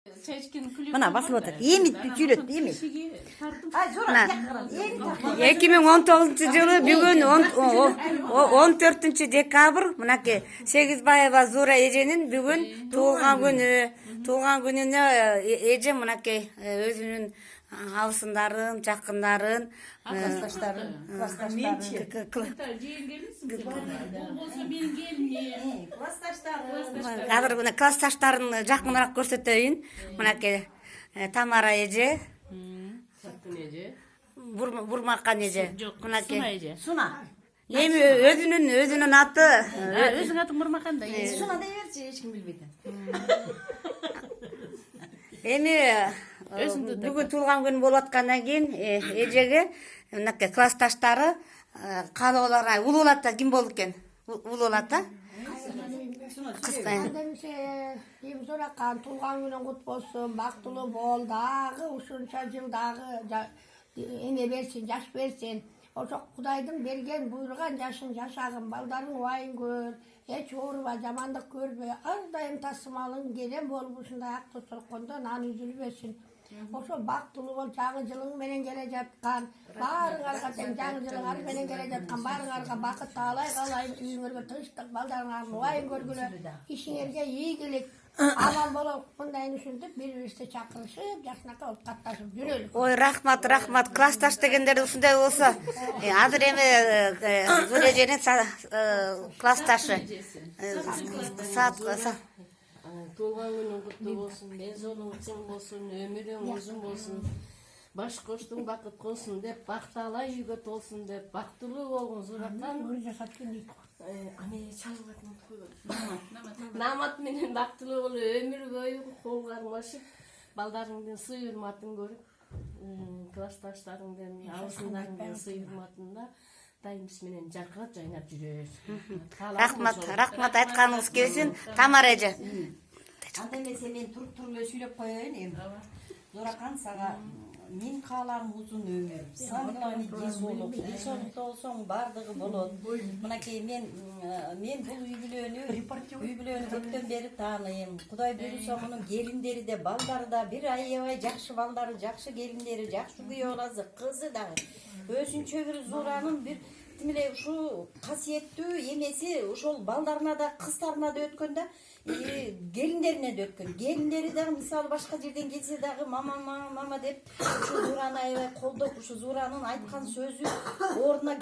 Мына басып отыр. Емит бүтүлөт, емит. Мына 2019-жылы бүгүн 14 декабрь мынакей Сегизбаева Зура эженин бүгүн туулган күнү. Туулган күнүнө эже мынакей өзүнүн алысындарын, жакындарын, классташтарын, азыр мына классташтарын жакыныраак көрсөтөйүн. Мынакей Тамара эже, Бурмакан эже, мынакей Суна. эми өзүнүн аты, Өзүң атың Бурмакан да. Суна дей берчи, эч ким билбейт. эми бүгүн туулган күн болуп аткандан кийин эжеге мынакей классташтары каалоолор улуулат да ким болду экен? Улуулат да? Суракан туулган күнүң кут болсун, бактылуу бол, дагы ушунча жыл дагы эме берсин, жаш берсин. Ошо Кудайдын берген буйруган жашын жашагын, балдарың убайын көр, эч ооруба, жамандык көрбө, ар дайым тасымалың келем болуп ушундай акты соккондо нан үзүлбөсүн. Ошо бактылуу бол, жаңы жылың менен келе жаткан, баарыңарга тең жаңы жылыңар менен келе жаткан баарыңарга бакыт таалай каалайм, үйүңөргө тынчтык, балдарыңардын убайын көргүлө, ишиңерге ийгилик, аман болоп, мындайын ушинтип бири-бирибизди чакырышып, жакшынакай болуп катташып жүрөлүк. Ой, рахмат. Классташ дегендер ушундай болсо, азыр эми Зура эженин классташы. Туулган күнүң куттуу болсун, мезонуң чың болсун, өмүрүң узун болсун, баш коштуң бакыт болсун деп, бакталай үйгө толсун деп, бактылуу болгон Зуракан. Аны чалып атмын койгон. Намат менен бактылуу болуп, өмүр бою кол кармашып, балдарыңдын сый урматын көрүп, классташтарыңдын, алысыңдарыңдын сый урматында дайымыз менен жаркырап жайнап жүрөбүз. Рахмат айтканыңыз келсин. Тамара эже. Анда эмесе мен туруп эле сүйлөп коеюн эми. Зуракан сага мен кааларым узун өмүр. Сагылган денсаулыкта болсоң бардыгы болот. Мынакей мен бул үй бүлөнү көптөн бери тааныйм. Кудай буйруса мунун келиндери де, балдары да бир аябай жакшы балдары, жакшы келиндери, жакшы күйөө баласы, кызы дагы. Өзүнчө бир Зуранын бир тимиле ушу касиеттүү эмеси ошол балдарына да, кыздарына да өткөн да, келиндерине да өткөн. Келиндери дагы мисалы башка жерден келсе дагы мама деп ушу Зураны аябай колдоп, ушу Зуранын айткан сөзү ордуна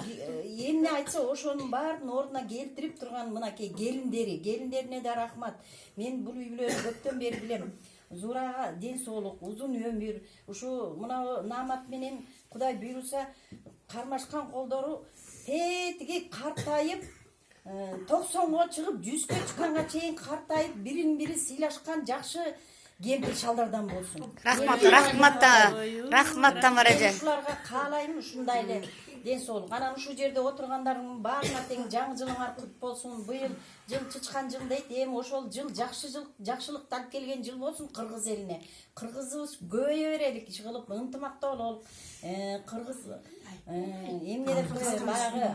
эмне айтса ошонун баарын ордуна келтирип турган мынакей келиндерине да рахмат. Мен бул үй бүлөнү көптөн бери билем. Зурага ден соолук, узун өмүр, ушу мына Намат менен Кудай буйруса кармашкан колдору тетиги картайып, 90-га чыгып, 100-га чыкканга чейин картайып, бирин-бири сыйлашкан жакшы кемпир шалдардан болсун. Рахмат Тамара эже. Ушуларга каалайм ушундай эле ден соолук. Анан ушу жерде отургандарыңдын баарына тең жаңы жылыңар кут болсун. Быйыл жыл чычкан жыл дейт. Эми ошол жыл жакшы жыл, жакшылыкты алып келген жыл болсун Кыргыз элине. Кыргызыбыз көбөйө берелик, иш кылып ынтымакта бололук. Кыргыз эмне деп баягы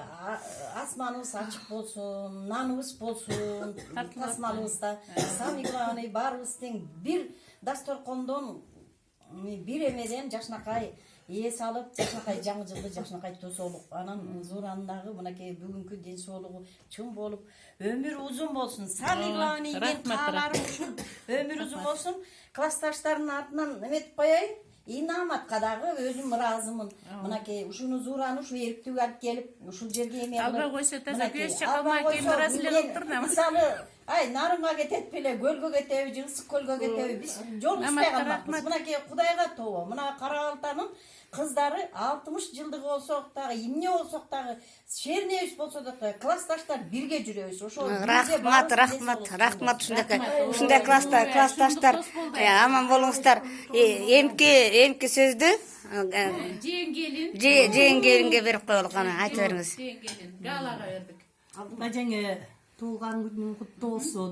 асманыбыз ачык болсун, наныбыз болсун, тасмалыбызда. Самый главный баарыбыз тең бир дасторкондон, бир эмеден жакшынакай эс алып, жакшынакай жаңы жылды жакшынакай тосолук. Анан Зурандагы мынакей бүгүнкү ден соолугу чың болуп, өмүр узун болсун. Самый главный мен кааларым ушул өмүр узун болсун. Классташтардын артынан эметип коеюн. Наматка дагы өзүм ыраазымын. Мынакей ушуну Зураны ушу эрктүүгө алып келип, ушул жерге эме кылып. Албай койсо таза көз чакалмай кийин ырааз эле кылып тур. Мисалы, нарынга кетет беле, көлгө кетеби, ысык көлгө кетеби, биз жол түзбөй калмакпыз. Мынакей Кудайга тобо. Мына Кара-Балтанын кыздары 60 жылдыгы болсок дагы, эмне болсок дагы, шернебиз болсо дагы классташтар бирге жүрөбүз. Ошо Рахмат ушундай классташтар аман болуңуздар. Эмки сөздү жең келинге берип коелук, ана айтып бериңиз. Жең келин галага бердик. Алдыңа жаңы туулган күнүң куттуу болсун.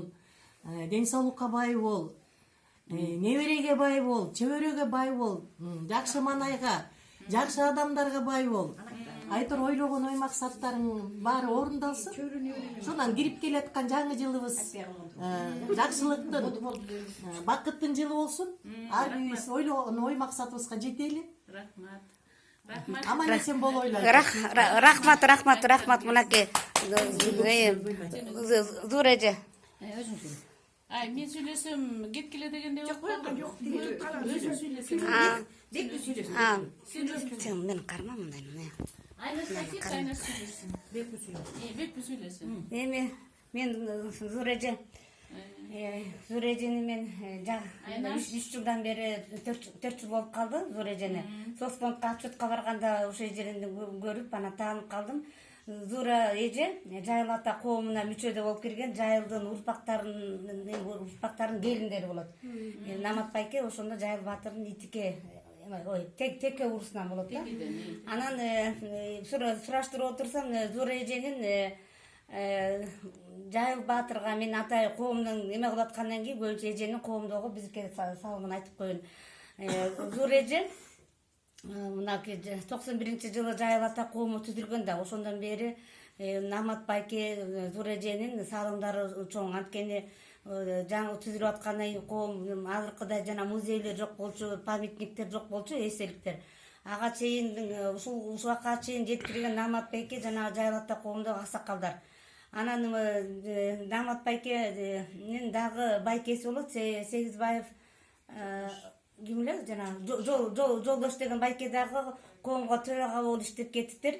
Ден соолукка бай бол. Небереге бай бол, чөбөрөгө бай бол, жакшы манайга, жакшы адамдарга бай бол. айтор ойлогон ой максаттарың баары орундалсын. Ошондон кирип келаткан жаңы жылыбыз жакшылыктын, бакыттын жылы болсун. Ар бирибиз ойлогон ой максатыбызга жетели. Рахмат. Рахмат. Аман эсен болойлар. Рахмат мынакей Зура эже. Ай, мен сүйлөсөм, кеткиле дегенде жок койгон. Өзүм сүйлөсөм. Сен мени карма мындай. Айнаш сүйлөсүн. Бекпи сүйлөсүн. Эми мен Зура эже. Зура эжени мен 3 жылдан бери 4 жыл болуп калды Зура эжени. Соцфондко отчетко барганда ошол эжени көрүп анан таанып калдым. Зура эже Жайыл ата коомуна мүчөдө болуп кирген, Жайылдын урпактарынын келиндери болот. Намат байке ошондо Жайыл баатырдын итике теке урусунан болот да. Анан сураштырып отурсам Зура эженин Жайыл баатырга мен атай коомдун эме кылып аткандан кийин көбүнчө эженин коомдогу бизге салымын айтып коеюн. Зура эже мынакей 91-жылы Жайыл ата коому түзүлгөн да, ошондон бери Намат байке Зура эженин салымдары чоң. Анткени жаңы түзүлүп аткандан коом азыркыдай жана музейлер жок болчу, памятниктер жок болчу, эстеликтер. Ага чейин ушул убакка чейин жеткирген Намат байке жана Жайыл ата коомдогу аксакалдар. Анан Намат байкенин дагы байкеси болот, Сегизбаев ким эле жана Жолдош деген байке дагы коомго төрага болуп иштеп кетиптир.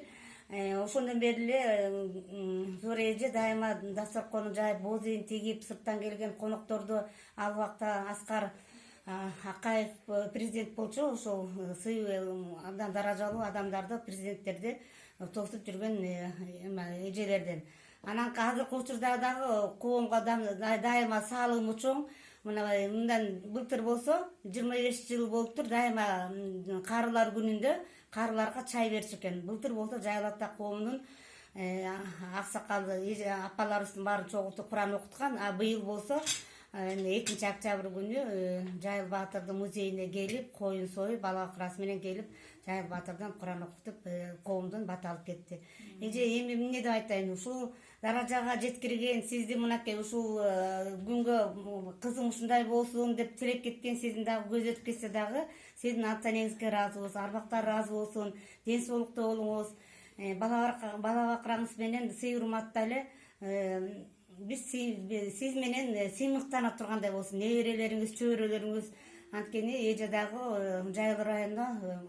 Ошондон бери эле Зура эже дайыма дасторкону жайып, боз ийин тигип, сырттан келген конокторду ал убакта Аскар Акаев президент болчу, ошол сыйы абдан даражалуу адамдарды, президенттерди тосуп жүргөн эжелерден. Анан азыркы учурда дагы коомго дайыма салымы чоң. Мындан былтыр болсо 25 жыл болуптур, дайыма карылар күнүндө карыларга чай берчү экен. Былтыр болсо Жайыл ата коомунун аксакалы апаларыбыздын баарын чогултуп Куран окуткан. А быйыл болсо 2-октябрь күнү Жайыл баатырдын музейине келип, коюн союп, бала акрасы менен келип, Жайыл баатырдан Куран окутуп, коомдун баты алып кетти. Эже эми эмне деп айтайын, ушул даражага жеткирген сизди мынакей ушул күнгө кызым ушундай болсун деп тилеп кеткен сиздин дагы көзөтүп кетсе дагы сиздин ата энеңизге ыраазыбыз, арбактар ыраазы болсун, ден соолукта болуңуз, бала бакраңыз менен сый урматта эле биз сиз менен сыймыктана тургандай болсун, неберелериңиз, чөбөрөлөрүңүз. Анткени эже дагы Жайыл районунда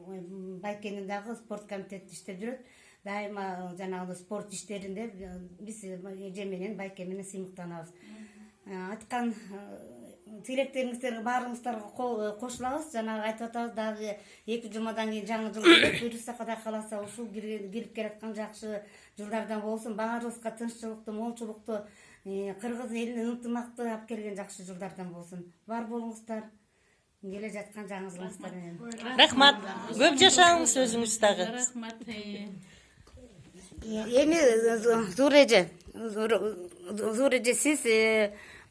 байкенин дагы спорт комитетте иштеп жүрөт. Дайыма жанагы спорт иштеринде биз эже менен байке менен сыймыктанабыз. Айткан тилектериңиздерге баарыңыздарга кошулабыз. Жанагы айтып атабыз, дагы 2 жумадан кийин жаңы жыл келет. Буюрса Кудай кааласа ушул кирип келаткан жакшы жылдардан болсун. Баарыбызга тынччылыкты, молчулукту, кыргыз элине ынтымакты алып келген жакшы жылдардан болсун. Бар болуңуздар. Келе жаткан жаңы жылыңыздар менен. Рахмат. Көп жашаңыз өзүңүз дагы. Рахмат. Эми Зура эже сиз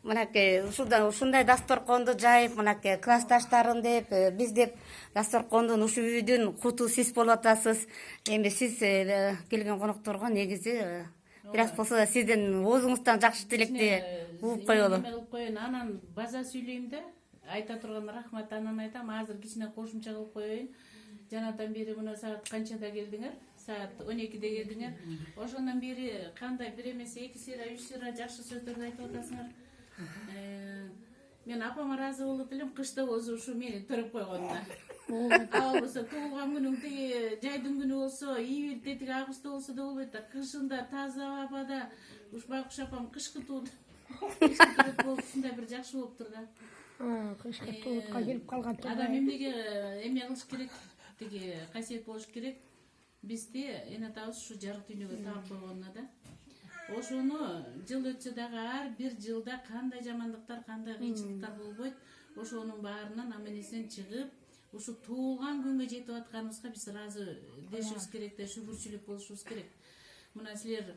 мынакей ушундай дасторконду жайып, мынакей классташтарым деп, биз деп дасторкондун ушул үйдүн куту сиз болуп атасыз. Эми сиз келген конокторго негизи бирок болсо сиздин оозуңуздан жакшы тилекти угуп коелу. Анан база сүйлөйм да, айта турган рахмат анан айтам. Азыр кичине кошумча кылып коеюн. Жанадан бери мына саат канчада келдиңер? Саат 12-де келдиңер. Ошондон бери кандай бир эмес 2 сыйра 3 сыйра жакшы сөздөрдү айтып атасыңар. Мен апама ыраазы болуп элем, кышта болсо ушу мени төрөп койгонуна. А болсо туулган күнүң тиги жайдын күнү болсо, ийгилде тиги агышта болсо да болбойт да. Кышында таза абада уш байкуш апам кышкы туут. Кышкы туут болуп ушундай бир жакшы болуптур да. Кышкы туутка келип калган. Адам эмнеге эме кылыш керек, тиги касиет болуш керек. Бизди эне атабыз ушу жарык дүйнөгө таап койгонуна да. Ошону жыл өтсө дагы ар бир жылда кандай жамандыктар, кандай кыйынчылыктар болбойт. Ошонун баарынан аман-эсен чыгып, ушу туулган күнгө жетип атканыбызга биз ыраазы дешибиз керек да, шүгүрчүлүк болушубуз керек. Мына силер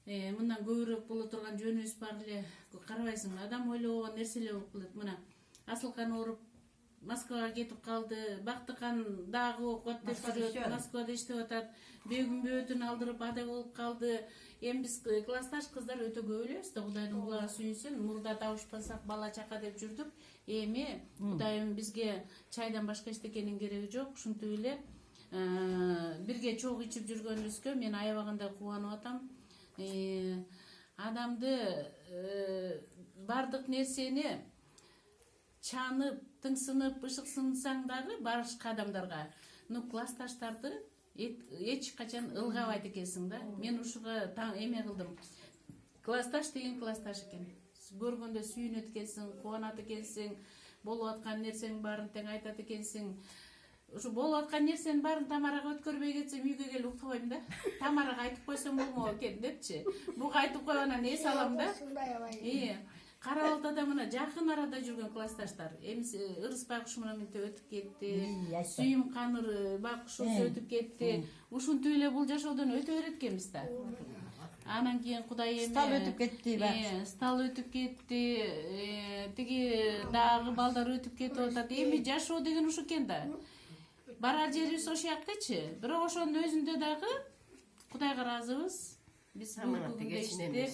мындан көбүрөөк боло турган жөнүбүз бар эле, карабайсың, адам ойлогон нерселер болуп калат. Мына Асылкан ооруп Москвага кетип калды. Бактыкан дагы окуп деп жүрөт. Москвада иштеп атат. Бөгүн бөөтүн алдырып ада болуп калды. Эми биз классташ кыздар өтө көп элебиз да, Кудайдын кулагы сүйүнсүн. Мурда табышпасак бала чака деп жүрдүк. Эми Кудайым бизге чайдан башка эчтекенин кереги жок. Ушинтип эле бирге чогуу ичип жүргөнүбүзгө мен аябагандай кубанып атам. Адамды бардык нерсени чанып, тыңсынып, ышыксынсаң дагы башка адамдарга, классташтарды эч качан ылгабайт экенсиң да. Мен ушуга эме кылдым. Классташ деген классташ экен. Көргөндө сүйүнөт экенсиң, кубанат экенсиң, болуп аткан нерсең баарын тең айтат экенсиң. Ушу болуп аткан нерсенин баарын Тамарага өткөрбөй кетсем үйгө келип уктабайм да. Тамарага айтып койсом болмок экен депчи. Буга айтып коюп анан эс алам да. Кара Балтада мына жакын арада жүргөн классташтар. Эми Ырыс Байкуш менен өтүп кетти. Сүйүм Каныр Байкушубуз өтүп кетти. Ушинтип эле бул жашоодон өтө берет экенбиз да. Анан кийин Кудай эми Стал өтүп кетти. Стал өтүп кетти. Тиги дагы балдар өтүп кетип атат. Эми жашоо деген ушу экен да. Барар жерибиз ошояктычы. Бирок ошонун өзүндө дагы Кудайга ыраазыбыз. Биз бүгүнгү иштеп,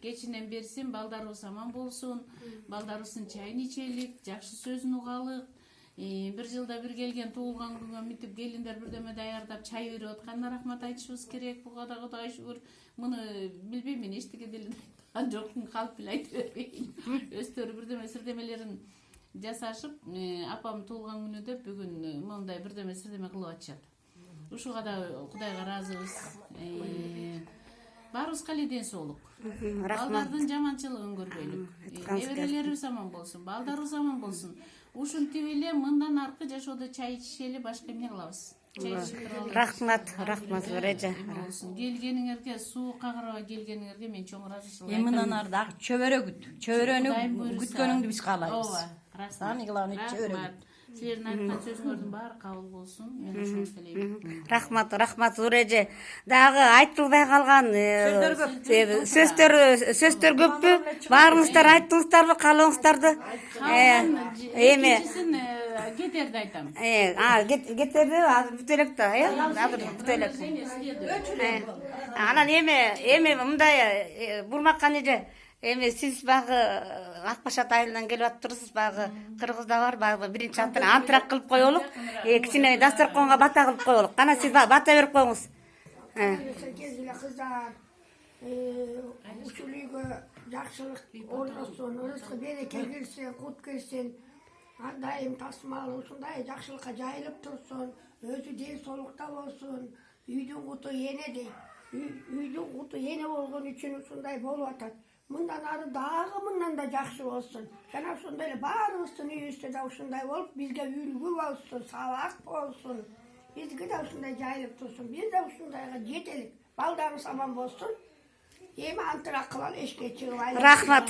кечинен берсин, балдарыбыз аман болсун, балдарыбыздын чайын ичелик, жакшы сөзүн угалык. Бир жылда бир келген туулган күнгө митип келиндер бирдеме даярдап чай берип атканына рахмат айтышыбыз керек. Буга да Кудай шүгүр. Муну билбейм, мен эчтеке деле айткан жокмун, калп эле айтып бербейин. Өздөрү бирдеме сирдемелерин жасашып, апам туулган күнү деп бүгүн мондай бирдеме сирдеме кылып атышат. Ушуга да Кудайга ыраазыбыз. Баарыбызга эле ден соолук. Балдардын жаманчылыгын көрбөйлүк. Неберелерибиз аман болсун, балдарыбыз аман болсун. Ушинтип эле мындан аркы жашоодо чай ичишели башка эмне кылабыз? Рахмат Реже. Келгениңерге, суукка карабай келгениңерге мен чоң ыраазычылык Эми мындан ары дагы чөбөрөнү күткөнүңдү биз каалайбыз. Ооба, Сами кылган чөбөрөнү. Силердин айткан сөзүңөрдүн баары кабыл болсун. Мен ошону тилейм. Рахмат Реже. Дагы айтылбай калган сөздөр көппү? Баарыңыздар айттыңыздарбы, каалооңуздарды? Эми кетерди айтам. Кетерди, азыр бүт элек да, азыр бүт элек. Анан эми мындай бурмакка неже эми сиз багы Акбашат айылынан келип аттырсыз, багы кыргызда бар, багы биринчи антрак кылып коелук. Кичине дасторконго бата кылып коелук. Кана сиз бата берип коюңуз. Келгиле кыздар, ушул үйгө жакшылык орносун, ырыскы береке кирсин, кут кирсин, ар дайым тасмал ушундай жакшылыкка жайылып турсун, өзү ден соолукта болсун, үйдүн куту эне дейт. Үйдүн куту эне болгон үчүн ушундай болуп атат. Мындан ары дагы мындан да жакшы болсун. Жана ошондой эле баарыбыздын үйүбүздө да ушундай болуп, бизге үлгү болсун, сабак болсун. Бизге да ушундай жайылып турсун. Биз да ушундайга жетелик. Балдарыбыз аман болсун. Эми антырак кылалы, эшикке чыгып. Рахмат.